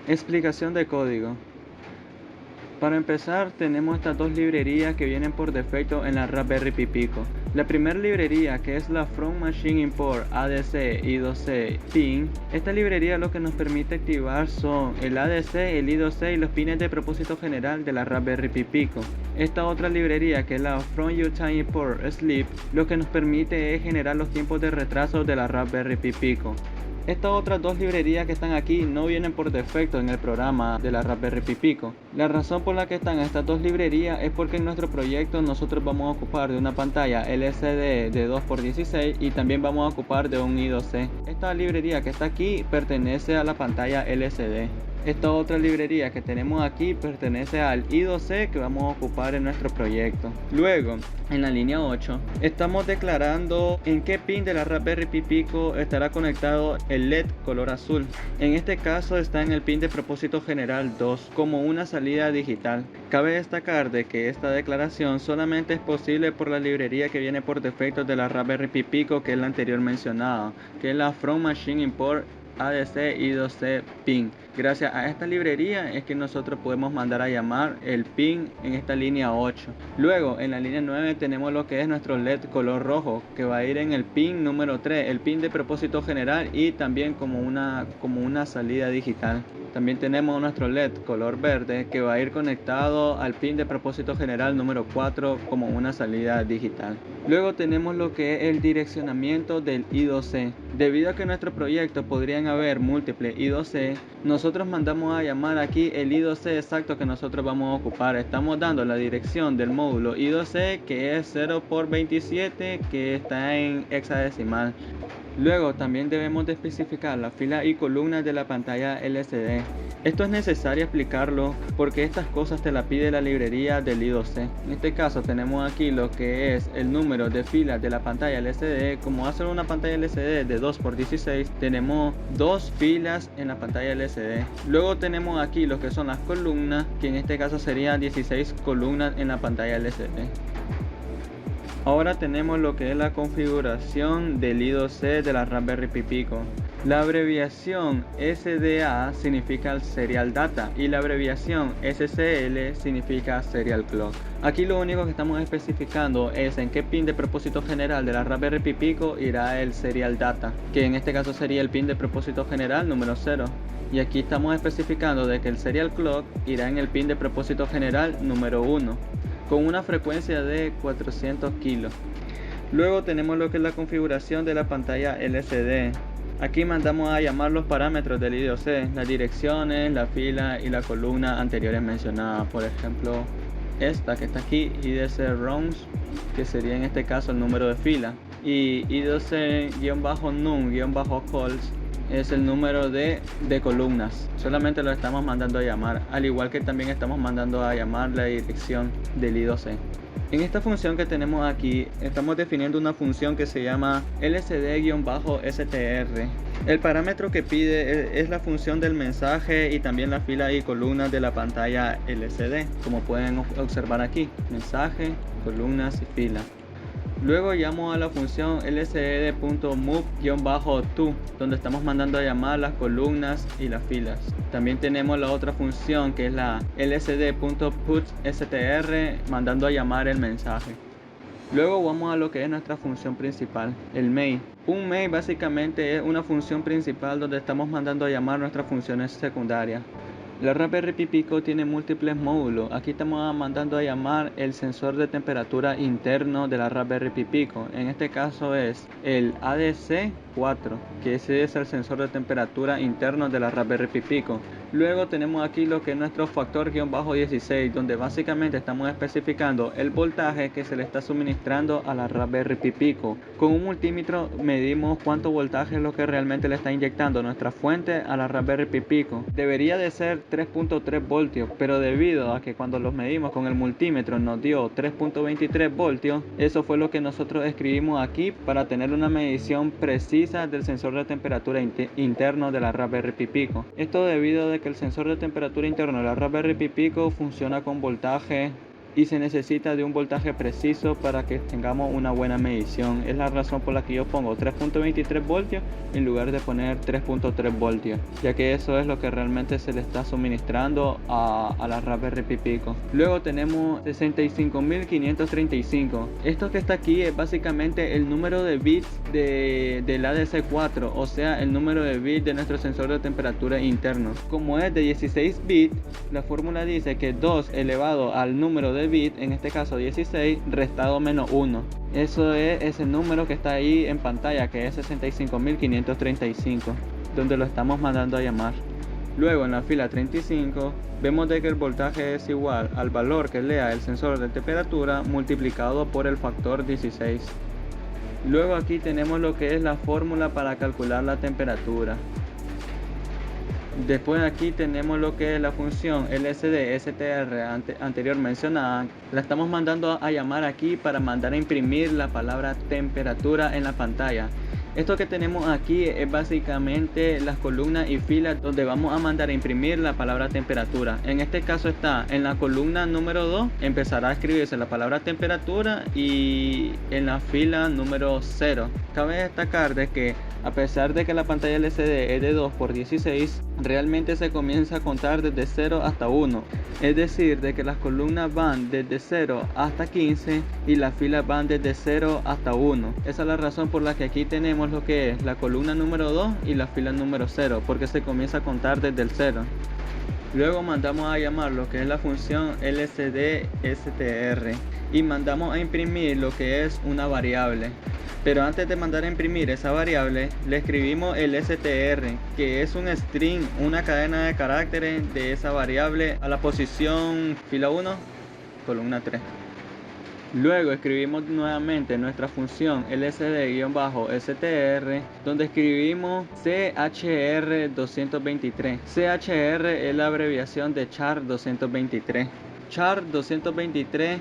Explicación de código. Para empezar, tenemos estas dos librerías que vienen por defecto en la Raspberry Pi Pico. La primera librería, que es la From Machine Import ADC I2C Pin, esta librería lo que nos permite activar son el ADC, el I2C y los pines de propósito general de la Raspberry Pi Pico. Esta otra librería, que es la From Utah Import Sleep, lo que nos permite es generar los tiempos de retraso de la Raspberry Pi Pico. Estas otras dos librerías que están aquí no vienen por defecto en el programa de la Raspberry Pi Pico. La razón por la que están estas dos librerías es porque en nuestro proyecto nosotros vamos a ocupar de una pantalla LCD de 2x16 y también vamos a ocupar de un I2C. Esta librería que está aquí pertenece a la pantalla LCD. Esta otra librería que tenemos aquí pertenece al I2C que vamos a ocupar en nuestro proyecto. Luego, en la línea 8, estamos declarando en qué pin de la Raspberry Pi Pico estará conectado el LED color azul. En este caso está en el pin de propósito general 2 como una salida digital. Cabe destacar de que esta declaración solamente es posible por la librería que viene por defecto de la Raspberry Pi Pico, que es la anterior mencionada, que es la From Machine Import ADC I2C Pin. Gracias a esta librería es que nosotros podemos mandar a llamar el pin en esta línea 8. Luego en la línea 9 tenemos lo que es nuestro LED color rojo, que va a ir en el pin número 3, el pin de propósito general y también como una salida digital. También tenemos nuestro LED color verde, que va a ir conectado al pin de propósito general número 4 como una salida digital. Luego tenemos lo que es el direccionamiento del I2C. Debido a que en nuestro proyecto podrían haber múltiples I2C, nosotros mandamos a llamar aquí el I2C exacto que nosotros vamos a ocupar. Estamos dando la dirección del módulo I2C, que es 0x27, que está en hexadecimal. Luego también debemos de especificar la fila y columnas de la pantalla LCD. Esto es necesario explicarlo porque estas cosas te la pide la librería del I2C. En este caso tenemos aquí lo que es el número de filas de la pantalla LCD. Como va a ser una pantalla LCD de 2x16, tenemos dos filas en la pantalla LCD. Luego tenemos aquí lo que son las columnas, que en este caso serían 16 columnas en la pantalla LCD. Ahora tenemos lo que es la configuración del I2C de la Raspberry Pi Pico. La abreviación SDA significa Serial Data y la abreviación SCL significa Serial Clock. Aquí lo único que estamos especificando es en qué pin de propósito general de la Raspberry Pi Pico irá el Serial Data, que en este caso sería el pin de propósito general número 0. Y aquí estamos especificando de que el Serial Clock irá en el pin de propósito general número 1. Con una frecuencia de 400 kilos. Luego tenemos lo que es la configuración de la pantalla LCD. Aquí mandamos a llamar los parámetros del I2C, las direcciones, la fila y la columna anteriores mencionadas. Por ejemplo, esta que está aquí, IDC rounds, que sería en este caso el número de fila. Y I2C-num-calls es el número de columnas. Solamente lo estamos mandando a llamar, al igual que también estamos mandando a llamar la dirección del I2C. En esta función que tenemos aquí, estamos definiendo una función que se llama LCD-STR. El parámetro que pide es la función del mensaje y también la fila y columnas de la pantalla LCD, como pueden observar aquí, mensaje, columnas y fila. Luego llamo a la función lcd.move-to, donde estamos mandando a llamar las columnas y las filas. También tenemos la otra función que es la lcd.putStr, mandando a llamar el mensaje. Luego vamos a lo que es nuestra función principal, el main. Un main básicamente es una función principal donde estamos mandando a llamar nuestras funciones secundarias. La Raspberry Pi Pico tiene múltiples módulos. Aquí estamos mandando a llamar el sensor de temperatura interno de la Raspberry Pi Pico. En este caso es el ADC4, que ese es el sensor de temperatura interno de la Raspberry Pi Pico. Luego tenemos aquí lo que es nuestro factor-16, donde básicamente estamos especificando el voltaje que se le está suministrando a la Raspberry Pi Pico. Con un multímetro medimos cuánto voltaje es lo que realmente le está inyectando nuestra fuente a la Raspberry Pi Pico. Debería de ser 3.3 voltios, pero debido a que cuando los medimos con el multímetro nos dio 3.23 voltios, eso fue lo que nosotros escribimos aquí para tener una medición precisa del sensor de temperatura interno de la Raspberry Pi Pico. Esto debido a que el sensor de temperatura interno de la Raspberry Pi Pico funciona con voltaje y se necesita de un voltaje preciso para que tengamos una buena medición. Es la razón por la que yo pongo 3.23 voltios en lugar de poner 3.3 voltios, ya que eso es lo que realmente se le está suministrando a la Raspberry Pi Pico. Luego tenemos 65.535. Esto que está aquí es básicamente el número de bits del ADC4, o sea, el número de bits de nuestro sensor de temperatura interno. Como es de 16 bits, la fórmula dice que 2 elevado al número de bits, en este caso 16, restado menos 1. Eso es ese número que está ahí en pantalla, que es 65.535, donde lo estamos mandando a llamar. Luego en la fila 35 vemos de que el voltaje es igual al valor que lea el sensor de temperatura multiplicado por el factor 16. Luego aquí tenemos lo que es la fórmula para calcular la temperatura. Después aquí tenemos lo que es la función LSD-STR anterior mencionada. La estamos mandando a llamar aquí para mandar a imprimir la palabra temperatura en la pantalla. Esto que tenemos aquí es básicamente las columnas y filas donde vamos a mandar a imprimir la palabra temperatura. En este caso está en la columna número 2, empezará a escribirse la palabra temperatura, y en la fila número 0. Cabe destacar de que a pesar de que la pantalla LCD es de 2×16, realmente se comienza a contar desde 0 hasta 1. Es decir, de que las columnas van desde 0 hasta 15 y las filas van desde 0 hasta 1. Esa es la razón por la que aquí tenemos lo que es la columna número 2 y la fila número 0, porque se comienza a contar desde el 0. Luego mandamos a llamar lo que es la función LSD-STR y mandamos a imprimir lo que es una variable. Pero antes de mandar a imprimir esa variable, le escribimos el STR, que es un string, una cadena de caracteres de esa variable, a la posición fila 1, columna 3. Luego escribimos nuevamente nuestra función LSD-STR, donde escribimos CHR223. CHR es la abreviación de char 223. Char 223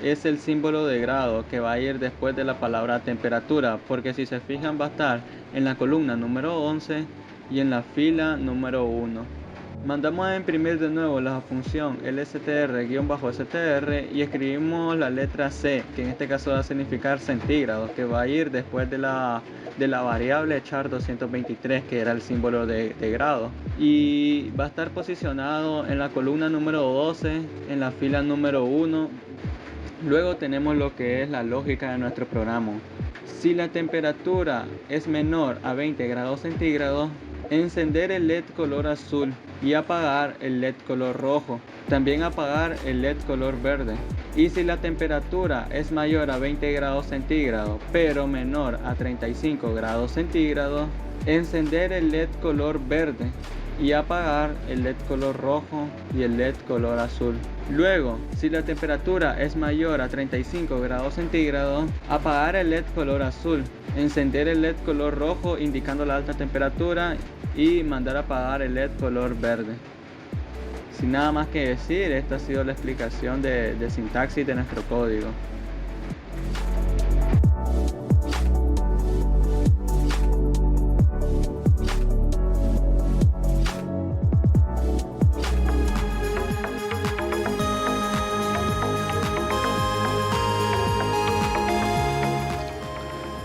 es el símbolo de grado que va a ir después de la palabra temperatura, porque si se fijan va a estar en la columna número 11 y en la fila número 1. Mandamos a imprimir de nuevo la función LSTR-STR y escribimos la letra C, que en este caso va a significar centígrados, que va a ir después de la variable char 223, que era el símbolo de grado, y va a estar posicionado en la columna número 12, en la fila número 1. Luego tenemos lo que es la lógica de nuestro programa. Si la temperatura es menor a 20 grados centígrados, encender el LED color azul y apagar el LED color rojo. También apagar el LED color verde. Y si la temperatura es mayor a 20 grados centígrados, pero menor a 35 grados centígrados, encender el LED color verde y apagar el LED color rojo y el LED color azul. Luego, si la temperatura es mayor a 35 grados centígrados, apagar el LED color azul, encender el LED color rojo indicando la alta temperatura y mandar a apagar el LED color verde. Sin nada más que decir, esta ha sido la explicación de sintaxis de nuestro código.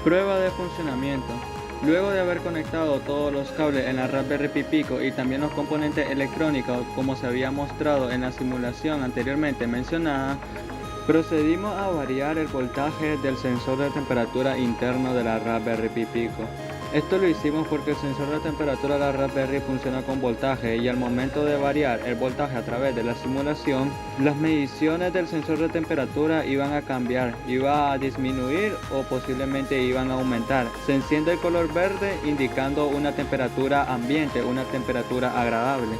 Prueba de funcionamiento. Luego de haber conectado todos los cables en la Raspberry Pi Pico y también los componentes electrónicos como se había mostrado en la simulación anteriormente mencionada, procedimos a variar el voltaje del sensor de temperatura interno de la Raspberry Pi Pico. Esto lo hicimos porque el sensor de temperatura de la Raspberry funciona con voltaje y al momento de variar el voltaje a través de la simulación, las mediciones del sensor de temperatura iban a cambiar, iba a disminuir o posiblemente iban a aumentar. Se enciende el color verde indicando una temperatura ambiente, una temperatura agradable.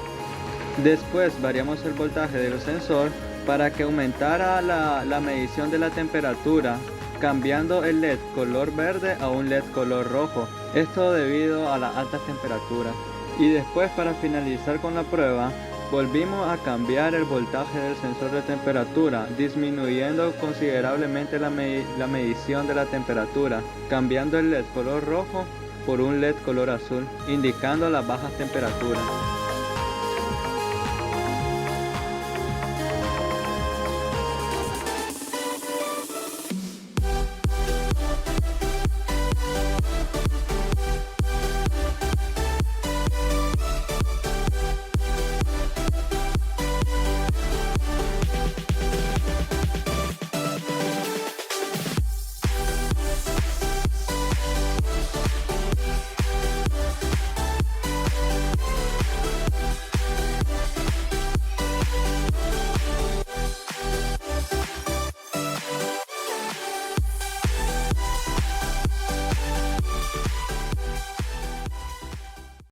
Después variamos el voltaje del sensor para que aumentara la medición de la temperatura, cambiando el LED color verde a un LED color rojo. Esto debido a las altas temperaturas. Y después, para finalizar con la prueba, volvimos a cambiar el voltaje del sensor de temperatura, disminuyendo considerablemente la medición de la temperatura, cambiando el LED color rojo por un LED color azul, indicando las bajas temperaturas.